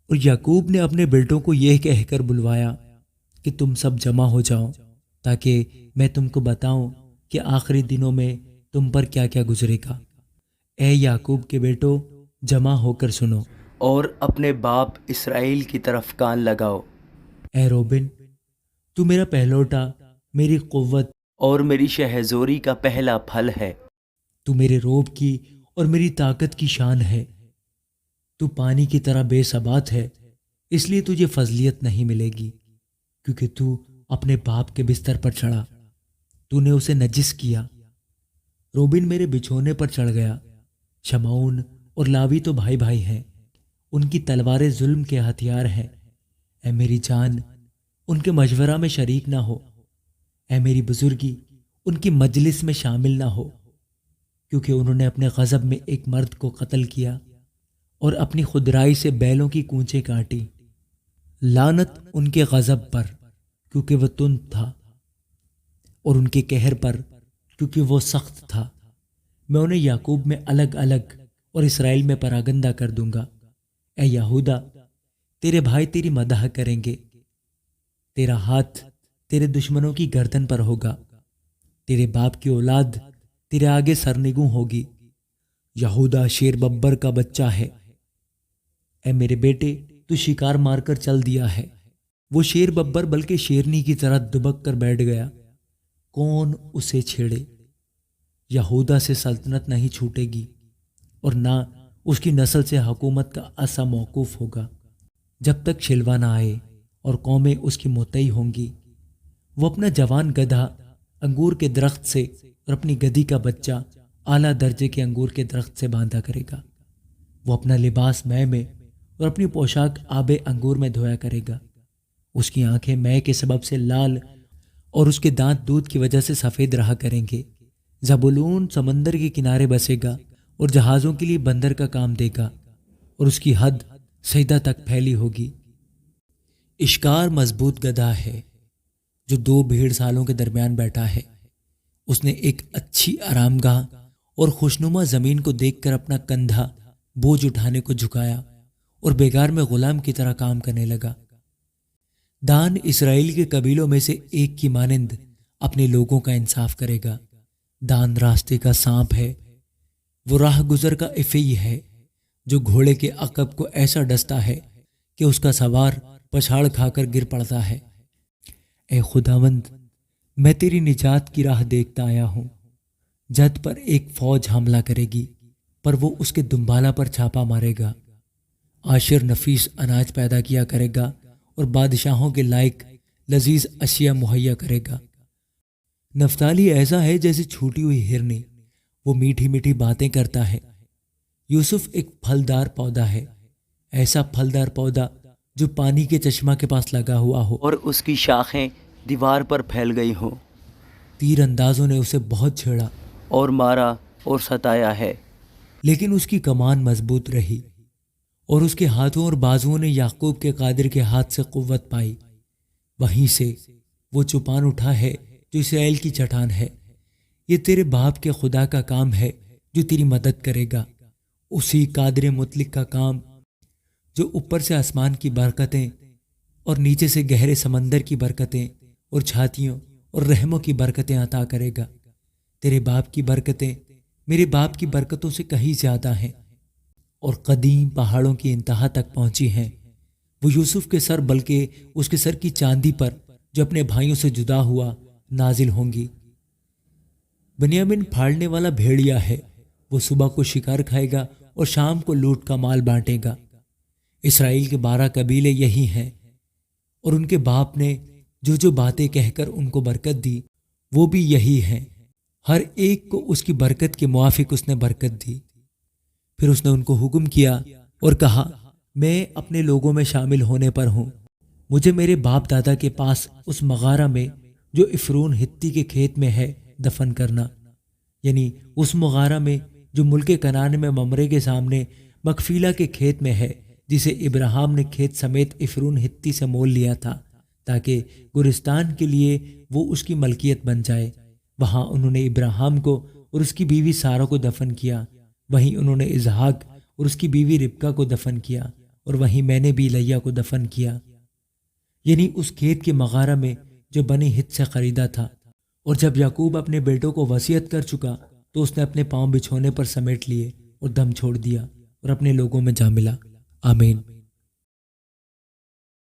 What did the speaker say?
اور یعقوب نے اپنے بیٹوں کو یہ کہہ کر بلوایا کہ تم سب جمع ہو جاؤ تاکہ میں تم کو بتاؤں کہ آخری دنوں میں تم پر کیا کیا گزرے گا۔ اے یعقوب کے بیٹو، جمع ہو کر سنو اور اپنے باپ اسرائیل کی طرف کان لگاؤ۔ اے روبن، تو میرا پہلوٹا، میری قوت اور میری شہزوری کا پہلا پھل ہے۔ تو میرے روب کی اور میری طاقت کی شان ہے۔ تو پانی کی طرح بے ثبات ہے، اس لیے تجھے فضلیت نہیں ملے گی، کیونکہ تو اپنے باپ کے بستر پر چڑھا، تو نے اسے نجس کیا۔ روبن میرے بچھونے پر چڑھ گیا۔ شمعون اور لاوی تو بھائی بھائی ہیں، ان کی تلواریں ظلم کے ہتھیار ہیں۔ اے میری جان، ان کے مشورہ میں شریک نہ ہو۔ اے میری بزرگی، ان کی مجلس میں شامل نہ ہو، کیونکہ انہوں نے اپنے غضب میں ایک مرد کو قتل کیا اور اپنی خودرائی سے بیلوں کی کونچیں کاٹی۔ لعنت ان کے غضب پر، کیونکہ وہ تند تھا، اور ان کے قہر پر، کیونکہ وہ سخت تھا۔ میں انہیں یعقوب میں الگ الگ اور اسرائیل میں پراگندہ کر دوں گا۔ اے یہودا، تیرے بھائی تیری مدح کریں گے۔ تیرا ہاتھ تیرے دشمنوں کی گردن پر ہوگا، تیرے باپ کی اولاد تیرے آگے سرنگوں ہوگی۔ یہودا شیر ببر کا بچہ ہے۔ اے میرے بیٹے، تو شکار مار کر چل دیا ہے۔ وہ شیر ببر بلکہ شیرنی کی طرح دبک کر بیٹھ گیا، کون اسے چھیڑے؟ یہودا سے سلطنت نہیں چھوٹے گی، اور نہ اس کی نسل سے حکومت کا عصا موقوف ہوگا، جب تک شلوا نہ آئے اور قومیں اس کی متعی ہوں گی۔ وہ اپنا جوان گدھا انگور کے درخت سے اور اپنی گدھی کا بچہ اعلیٰ درجے کے انگور کے درخت سے باندھا کرے گا۔ وہ اپنا لباس مے میں اور اپنی پوشاک آب انگور میں دھویا کرے گا۔ اس کی آنکھیں مے کے سبب سے لال اور اس کے دانت دودھ کی وجہ سے سفید رہا کریں گے۔ زبولون سمندر کے کنارے بسے گا اور جہازوں کے لیے بندر کا کام دے گا، اور اس کی حد سیدہ تک پھیلی ہوگی۔ اشکار مضبوط گدھا ہے جو 2 بھیڑ سالوں کے درمیان بیٹھا ہے۔ اس نے ایک اچھی آرام گاہ اور خوشنما زمین کو دیکھ کر اپنا کندھا بوجھ اٹھانے کو جھکایا اور بیگار میں غلام کی طرح کام کرنے لگا۔ دان اسرائیل کے قبیلوں میں سے ایک کی مانند اپنے لوگوں کا انصاف کرے گا۔ دان راستے کا سانپ ہے، وہ راہ گزر کا افی ہے جو گھوڑے کے عقب کو ایسا ڈستا ہے کہ اس کا سوار پچھاڑ کھا کر گر پڑتا ہے۔ اے خداوند، میں تیری نجات کی راہ دیکھتا آیا ہوں۔ جد پر ایک فوج حملہ کرے گی، پر وہ اس کے دنبالہ پر چھاپا مارے گا۔ عاشر نفیس اناج پیدا کیا کرے گا اور بادشاہوں کے لائق لذیذ اشیاء مہیا کرے گا۔ نفتالی ایسا ہے جیسے چھوٹی ہوئی ہرنی، وہ میٹھی میٹھی باتیں کرتا ہے۔ یوسف ایک پھلدار پودا ہے، ایسا پھلدار پودا جو پانی کے چشمہ کے پاس لگا ہوا ہو اور اس کی شاخیں دیوار پر پھیل گئی ہوں۔ تیر اندازوں نے اسے بہت چھیڑا اور مارا اور ستایا ہے، لیکن اس کی کمان مضبوط رہی، اور اس کے ہاتھوں اور بازوؤں نے یعقوب کے قادر کے ہاتھ سے قوت پائی۔ وہیں سے وہ چوپان اٹھا ہے جو اسرائیل کی چٹان ہے۔ یہ تیرے باپ کے خدا کا کام ہے جو تیری مدد کرے گا، اسی قادر مطلق کا کام جو اوپر سے آسمان کی برکتیں اور نیچے سے گہرے سمندر کی برکتیں اور چھاتیوں اور رحموں کی برکتیں عطا کرے گا۔ تیرے باپ کی برکتیں میرے باپ کی برکتوں سے کہیں زیادہ ہیں اور قدیم پہاڑوں کی انتہا تک پہنچی ہیں۔ وہ یوسف کے سر بلکہ اس کے سر کی چاندی پر جو اپنے بھائیوں سے جدا ہوا نازل ہوں گی۔ بنیامین پھاڑنے والا بھیڑیا ہے، وہ صبح کو شکار کھائے گا اور شام کو لوٹ کا مال بانٹے گا۔ اسرائیل کے 12 قبیلے یہی ہیں، اور ان کے باپ نے جو جو باتیں کہہ کر ان کو برکت دی وہ بھی یہی ہیں۔ ہر ایک کو اس کی برکت کے موافق اس نے برکت دی۔ پھر اس نے ان کو حکم کیا اور کہا، میں اپنے لوگوں میں شامل ہونے پر ہوں۔ مجھے میرے باپ دادا کے پاس اس مغارہ میں جو افرون ہتی کے کھیت میں ہے دفن کرنا، یعنی اس مغارہ میں جو ملک کنعان میں ممرے کے سامنے مکفیلا کے کھیت میں ہے، جسے ابراہیم نے کھیت سمیت افرون ہتی سے مول لیا تھا تاکہ گورستان کے لیے وہ اس کی ملکیت بن جائے۔ وہاں انہوں نے ابراہیم کو اور اس کی بیوی سارہ کو دفن کیا۔ وہیں انہوں نے اسحاق اور اس کی بیوی ربکہ کو دفن کیا، اور وہیں میں نے بھی لیا کو دفن کیا، یعنی اس کھیت کے مغارہ میں جو بنی ہت سے خریدا تھا۔ اور جب یعقوب اپنے بیٹوں کو وصیت کر چکا تو اس نے اپنے پاؤں بچھونے پر سمیٹ لیے اور دم چھوڑ دیا اور اپنے لوگوں میں جا ملا۔ آمین۔